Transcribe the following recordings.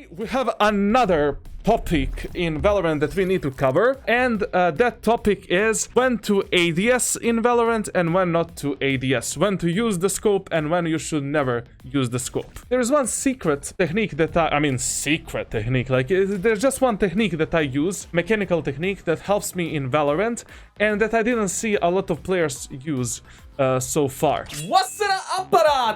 We have another topic in Valorant that we need to cover, and that topic is when to ADS in Valorant and when not to ADS, when to use the scope and when you should never use the scope. There's one secret technique that there's just one technique that I use, mechanical technique that helps me in Valorant and that I didn't see a lot of players use so far. What's up,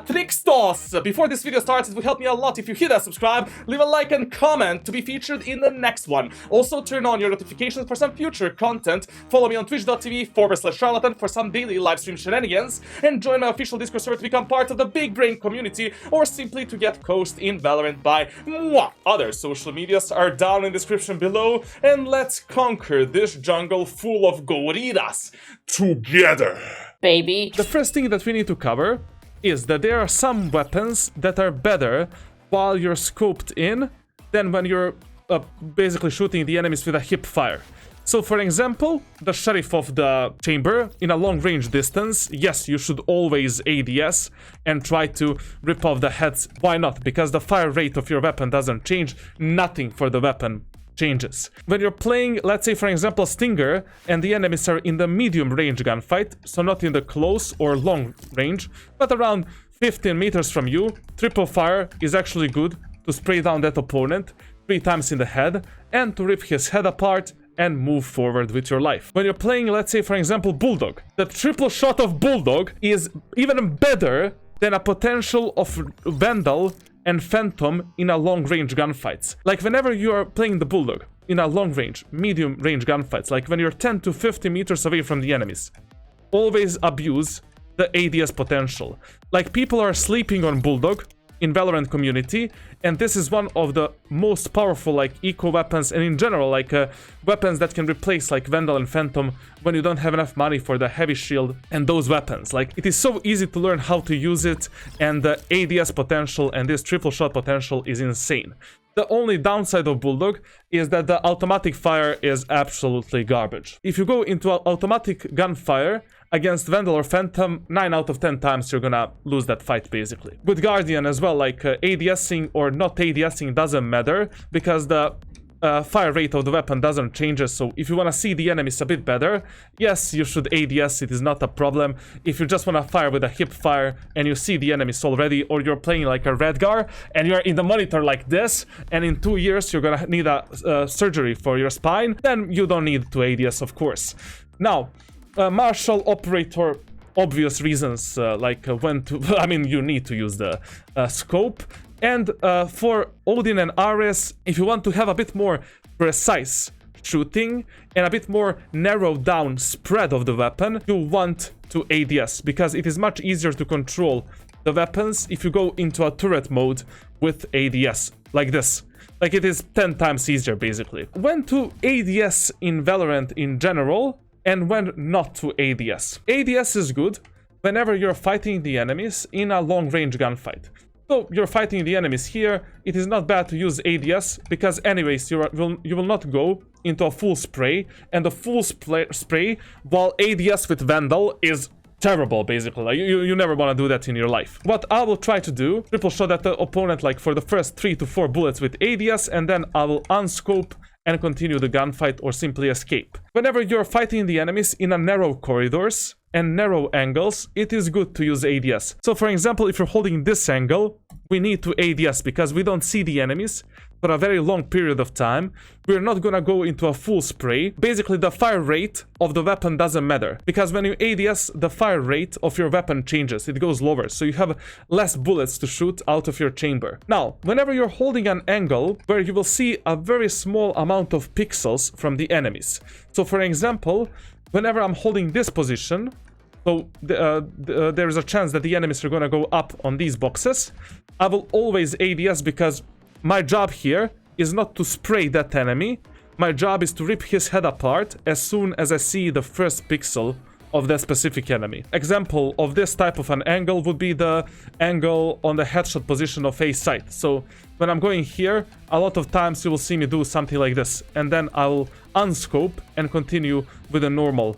Trickstos? Before this video starts, it would help me a lot if you hit that subscribe, leave a like and comment to be featured in the next one. Also, turn on your notifications for some future content. Follow me on twitch.tv/charlatan for some daily livestream shenanigans, and join my official Discord server to become part of the big brain community, or simply to get coached in Valorant by moi. Other social medias are down in the description below, and let's conquer this jungle full of gorillas together. Baby. The first thing that we need to cover is that there are some weapons that are better while you're scoped in than when you're basically shooting the enemies with a hip fire. So for example, the Sheriff of the Chamber in a long range distance, yes, you should always ADS and try to rip off the heads. Why not? Because the fire rate of your weapon doesn't change, nothing for the weapon changes. When you're playing, let's say for example Stinger, and the enemies are in the medium range gunfight, so not in the close or long range, but around 15 meters from you, triple fire is actually good to spray down that opponent 3 times in the head and to rip his head apart and move forward with your life. When you're playing, let's say for example Bulldog, the triple shot of Bulldog is even better than a potential of Vandal and Phantom in a long-range gunfights. Like whenever you are playing the Bulldog in a long-range, medium-range gunfights, like when you're 10 to 50 meters away from the enemies, always abuse the ADS potential. Like people are sleeping on Bulldog in Valorant community, and this is one of the most powerful like eco weapons, and in general like weapons that can replace like Vandal and Phantom when you don't have enough money for the heavy shield and those weapons. Like it is so easy to learn how to use it, and the ADS potential and this triple shot potential is insane. The only downside of Bulldog is that the automatic fire is absolutely garbage. If you go into an automatic gunfire against Vandal or Phantom, 9 out of 10 times you're gonna lose that fight basically. With Guardian as well, like ADSing or not ADSing doesn't matter, because the fire rate of the weapon doesn't change. So if you want to see the enemies a bit better, yes, you should ADS, it is not a problem. If you just want to fire with a hip fire and you see the enemies already, or you're playing like a Redgar and you're in the monitor like this, and in 2 years you're gonna need a surgery for your spine, then you don't need to ADS, of course. Now, martial operator, obvious reasons, like when to, I mean, you need to use the scope. And for Odin and Ares, if you want to have a bit more precise shooting and a bit more narrowed down spread of the weapon, you want to ADS, because it is much easier to control the weapons if you go into a turret mode with ADS, like this. Like it is 10 times easier basically. When to ADS in Valorant in general, and when not to ADS. ADS is good whenever you're fighting the enemies in a long range gunfight. So you're fighting the enemies here, it is not bad to use ADS, because anyways you will not go into a full spray, and the full spray while ADS with Vandal is terrible basically. Like you never want to do that in your life. What I will try to do, triple shot at the opponent like for the first 3 to 4 bullets with ADS, and then I will unscope and continue the gunfight or simply escape. Whenever you're fighting the enemies in a narrow corridors and narrow angles, it is good to use ADS. So for example, if you're holding this angle, we need to ADS because we don't see the enemies for a very long period of time. We're not gonna go into a full spray. Basically, the fire rate of the weapon doesn't matter, because when you ADS, the fire rate of your weapon changes. It goes lower, so you have less bullets to shoot out of your chamber. Now, whenever you're holding an angle where you will see a very small amount of pixels from the enemies. So for example, whenever I'm holding this position, so there is a chance that the enemies are gonna go up on these boxes, I will always ADS, because my job here is not to spray that enemy. My job is to rip his head apart as soon as I see the first pixel of that specific enemy. Example of this type of an angle would be the angle on the headshot position of A site. So when I'm going here, a lot of times you will see me do something like this, and then I'll unscope and continue with a normal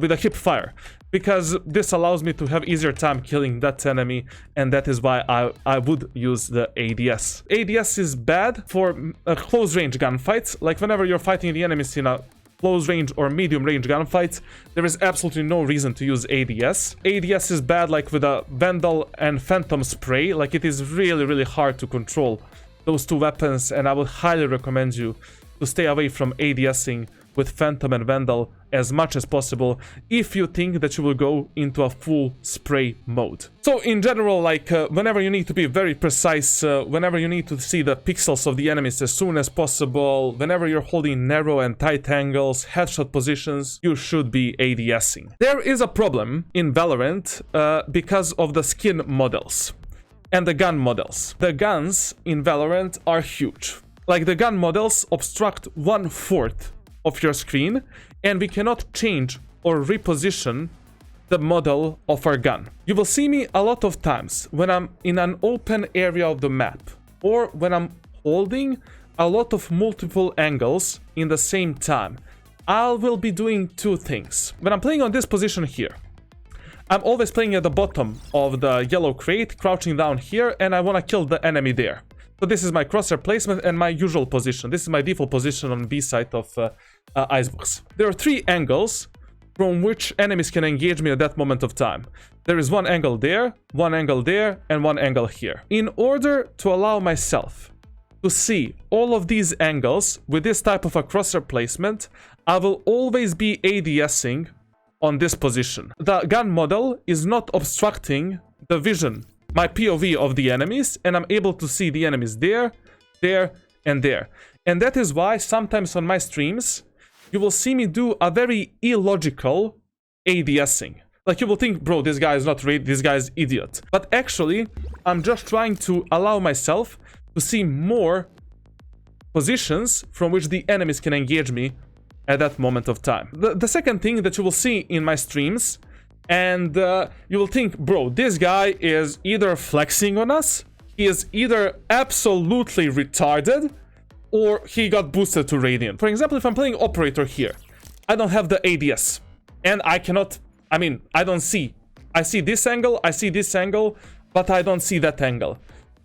with a hip fire, because this allows me to have easier time killing that enemy, and that is why I would use the ADS. ADS is bad for close range gunfights, like whenever you're fighting the enemies in a close range or medium range gunfights, there is absolutely no reason to use ADS. ADS is bad like with a Vandal and Phantom spray, like it is really hard to control those two weapons, and I would highly recommend you to stay away from ADSing with Phantom and Vandal as much as possible if you think that you will go into a full spray mode. So in general, like whenever you need to be very precise, whenever you need to see the pixels of the enemies as soon as possible, whenever you're holding narrow and tight angles, headshot positions, you should be ADSing. There is a problem in Valorant because of the skin models and the gun models. The guns in Valorant are huge. Like the gun models obstruct 1/4 of your screen, and we cannot change or reposition the model of our gun. You will see me a lot of times when I'm in an open area of the map, or when I'm holding a lot of multiple angles in the same time. I will be doing two things. When I'm playing on this position here, I'm always playing at the bottom of the yellow crate, crouching down here, and I want to kill the enemy there. So this is my crosshair placement and my usual position. This is my default position on B side of Icebox. There are three angles from which enemies can engage me at that moment of time. There is one angle there, one angle there, and one angle here. In order to allow myself to see all of these angles with this type of a crosshair placement, I will always be ADSing on this position. The gun model is not obstructing the vision, my POV of the enemies, and I'm able to see the enemies there, there, and there. And that is why sometimes on my streams, you will see me do a very illogical ADSing. Like you will think, bro, this guy is not ready, this guy is idiot. But actually, I'm just trying to allow myself to see more positions from which the enemies can engage me at that moment of time. The second thing that you will see in my streams, and you will think, bro, this guy is either flexing on us, he is either absolutely retarded, or he got boosted to Radiant. For example, if I'm playing Operator here, I don't have the ADS, and I cannot, I don't see. I see this angle, but I don't see that angle.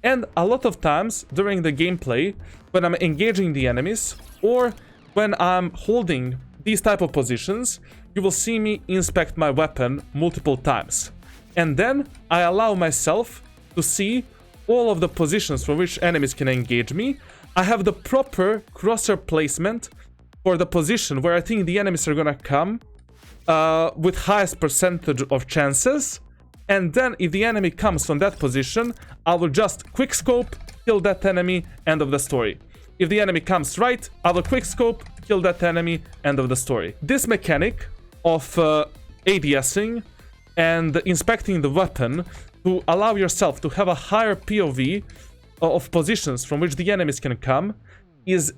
And a lot of times during the gameplay, when I'm engaging the enemies, or when I'm holding these type of positions, you will see me inspect my weapon multiple times. And then I allow myself to see all of the positions from which enemies can engage me. I have the proper crosshair placement for the position where I think the enemies are gonna come with highest percentage of chances. And then if the enemy comes from that position, I will just quick scope, kill that enemy, end of the story. If the enemy comes right, I will quick scope, kill that enemy, end of the story. This mechanic of ADSing and inspecting the weapon to allow yourself to have a higher POV of positions from which the enemies can come is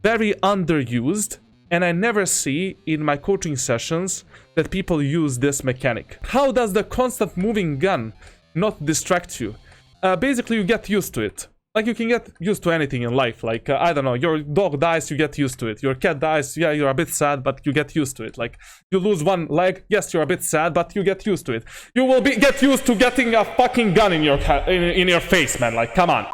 very underused, and I never see in my coaching sessions that people use this mechanic. How does the constant moving gun not distract you? Basically, you get used to it. Like, you can get used to anything in life. Like, I don't know, your dog dies, you get used to it. Your cat dies, yeah, you're a bit sad, but you get used to it. Like, you lose one leg, yes, you're a bit sad, but you get used to it. You will get used to getting a fucking gun in your face, man. Like, come on.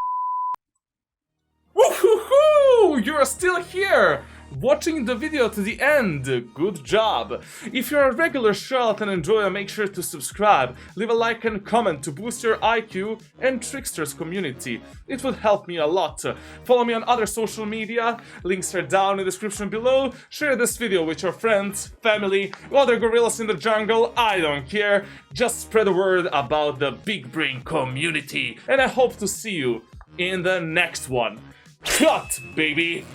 Woohoo! You're still here! Watching the video to the end. Good job. If you're a regular charlatan enjoyer, make sure to subscribe, leave a like and comment to boost your IQ and Tricksters community. It would help me a lot. Follow me on other social media, links are down in the description below. Share this video with your friends, family, other gorillas in the jungle, I don't care. Just spread the word about the Big Brain community. And I hope to see you in the next one. Cut, baby!